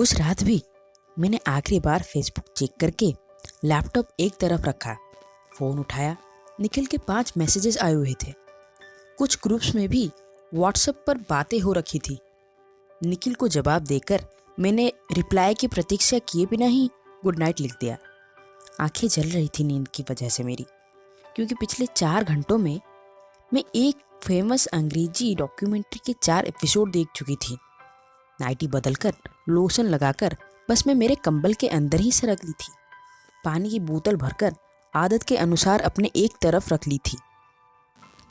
उस रात भी मैंने आखिरी बार फेसबुक चेक करके लैपटॉप एक तरफ रखा, फ़ोन उठाया। निखिल के 5 मैसेजेस आए हुए थे। कुछ ग्रुप्स में भी व्हाट्सएप पर बातें हो रखी थी। निखिल को जवाब देकर मैंने रिप्लाई की प्रतीक्षा किए बिना ही गुड नाइट लिख दिया। आंखें जल रही थी नींद की वजह से मेरी, क्योंकि पिछले 4 घंटों में मैं एक फेमस अंग्रेजी डॉक्यूमेंट्री के 4 एपिसोड देख चुकी थी। नाइटी बदलकर, लोशन लगाकर बस मैं मेरे कंबल के अंदर ही सरक ली थी। पानी की बोतल भरकर आदत के अनुसार अपने एक तरफ रख ली थी।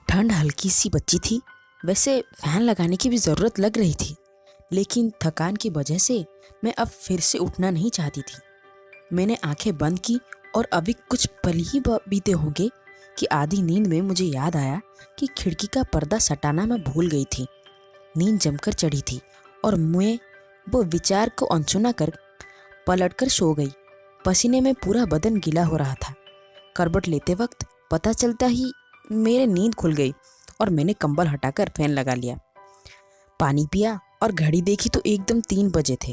ठंड हल्की सी बची थी, वैसे फैन लगाने की भी ज़रूरत लग रही थी, लेकिन थकान की वजह से मैं अब फिर से उठना नहीं चाहती थी। मैंने आंखें बंद की और अभी कुछ पल ही बीते होंगे कि आधी नींद में मुझे याद आया कि खिड़की का पर्दा सटाना मैं भूल गई थी। नींद जमकर चढ़ी थी और मैं वो विचार को अनसुना कर पलटकर सो गई। पसीने में पूरा बदन गीला हो रहा था। करवट लेते वक्त पता चलता ही मेरे नींद खुल गई और मैंने कंबल हटाकर फैन लगा लिया। पानी पिया और घड़ी देखी तो एकदम 3 बजे थे।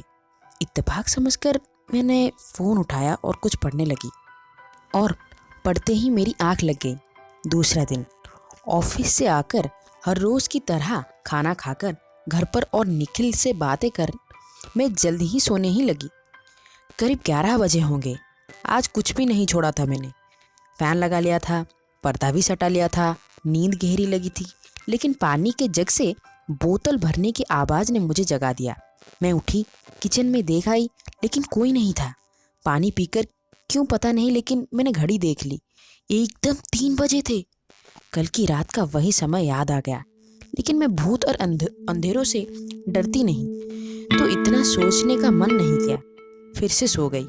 इत्तेफाक समझकर मैंने फ़ोन उठाया और कुछ पढ़ने लगी, और पढ़ते ही मेरी आंख लग गई। दूसरा दिन ऑफिस से आकर हर रोज़ की तरह खाना खाकर घर पर और निखिल से बातें कर मैं जल्द ही सोने ही लगी। करीब 11 बजे होंगे। आज कुछ भी नहीं छोड़ा था मैंने। फ़ैन लगा लिया था, पर्दा भी सटा लिया था। नींद गहरी लगी थी, लेकिन पानी के जग से बोतल भरने की आवाज़ ने मुझे जगा दिया। मैं उठी, किचन में देख आई, लेकिन कोई नहीं था। पानी पीकर क्यों पता नहीं, लेकिन मैंने घड़ी देख ली, एकदम 3 बजे थे। कल की रात का वही समय याद आ गया, लेकिन मैं भूत और अंधेरों से डरती नहीं, तो इतना सोचने का मन नहीं किया। फिर से सो गई।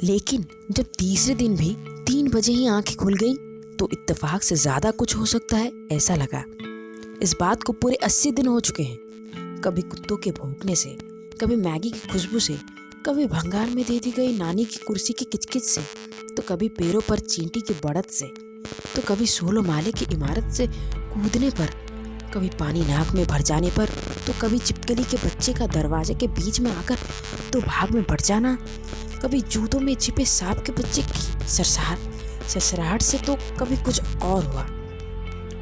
लेकिन जब तीसरे दिन भी 3 बजे ही आंखें खुल गई तो इत्तेफाक से ज़्यादा कुछ हो सकता है ऐसा लगा। इस बात को पूरे 80 दिन हो चुके हैं। कभी कुत्तों के भौंकने से, कभी मैगी की खुशबू से, कभी भंगार में दे दी गई नानी की कुर्सी की किचकिच से, तो कभी पैरों पर चींटी की बढ़त से, तो कभी 16 माले की इमारत से कूदने पर, कभी पानी नाक में भर जाने पर, तो कभी छिपकली के बच्चे का दरवाजे के बीच में आकर तो भाग में बढ़ जाना, कभी जूतों में छिपे सांप के बच्चे की सरसराहट से, तो कभी कुछ और हुआ।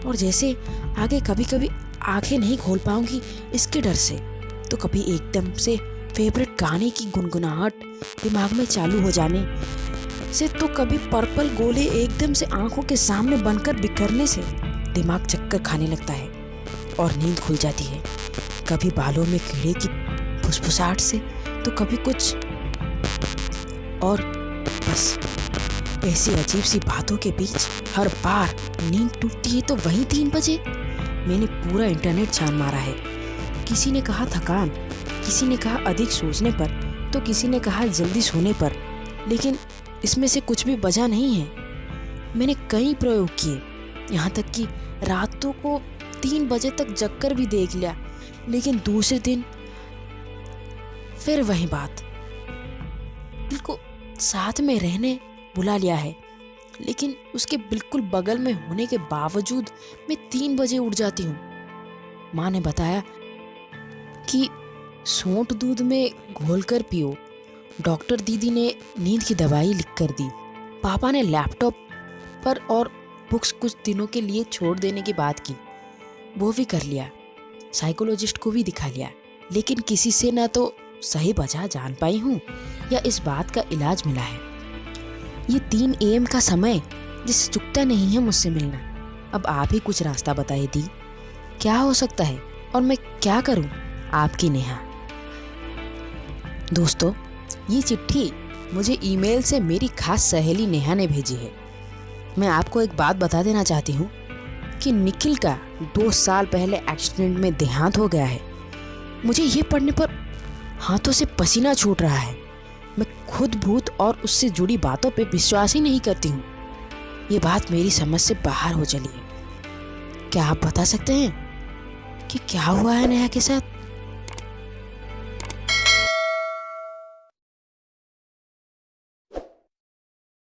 और जैसे आगे कभी कभी आंखें नहीं खोल पाऊंगी इसके डर से, तो कभी एकदम से फेवरेट गाने की गुनगुनाहट दिमाग में चालू हो जाने से, तो कभी पर्पल गोले एकदम से आंखों के सामने बनकर बिखरने से दिमाग चक्कर खाने लगता है और नींद खुल जाती है। कभी बालों में कीड़े की फुसफुसाहट से, तो कभी कुछ और। बस ऐसी अजीब सी बातों के बीच हर बार नींद टूटती है तो वही 3 बजे। मैंने पूरा इंटरनेट छान मारा है। किसी ने कहा थकान, किसी ने कहा अधिक सोचने पर, तो किसी ने कहा जल्दी सोने पर, लेकिन इसमें से कुछ भी वजह नहीं है। मैंने कई प्रयोग किए, यहाँ तक कि रातों को 3 बजे तक जगकर भी देख लिया, लेकिन दूसरे दिन फिर वही बात। दिल को साथ में रहने बुला लिया है, लेकिन उसके बिल्कुल बगल में होने के बावजूद मैं 3 बजे उठ जाती हूँ। माँ ने बताया कि सौंठ दूध में घोलकर पियो। डॉक्टर दीदी ने नींद की दवाई लिख कर दी। पापा ने लैपटॉप पर और बुक्स कुछ दिनों के लिए छोड़ देने की बात की, वो भी कर लिया। साइकोलॉजिस्ट को भी दिखा लिया, लेकिन किसी से ना तो सही वजह जान पाई हूँ या इस बात का इलाज मिला है। ये 3 AM का समय जिससे चुकता नहीं है मुझसे मिलना। अब आप ही कुछ रास्ता बताइए दी, क्या हो सकता है और मैं क्या करूँ? आपकी नेहा। दोस्तों, ये चिट्ठी मुझे ईमेल से मेरी खास सहेली नेहा ने भेजी है। मैं आपको एक बात बता देना चाहती हूँ कि निखिल का 2 साल पहले एक्सीडेंट में देहांत हो गया है। मुझे ये पढ़ने पर हाथों से पसीना छूट रहा है। मैं खुद भूत और उससे जुड़ी बातों पे विश्वास ही नहीं करती हूँ। ये बात मेरी समझ से बाहर हो चली है। क्या आप बता सकते हैं कि क्या हुआ है नेहा के साथ?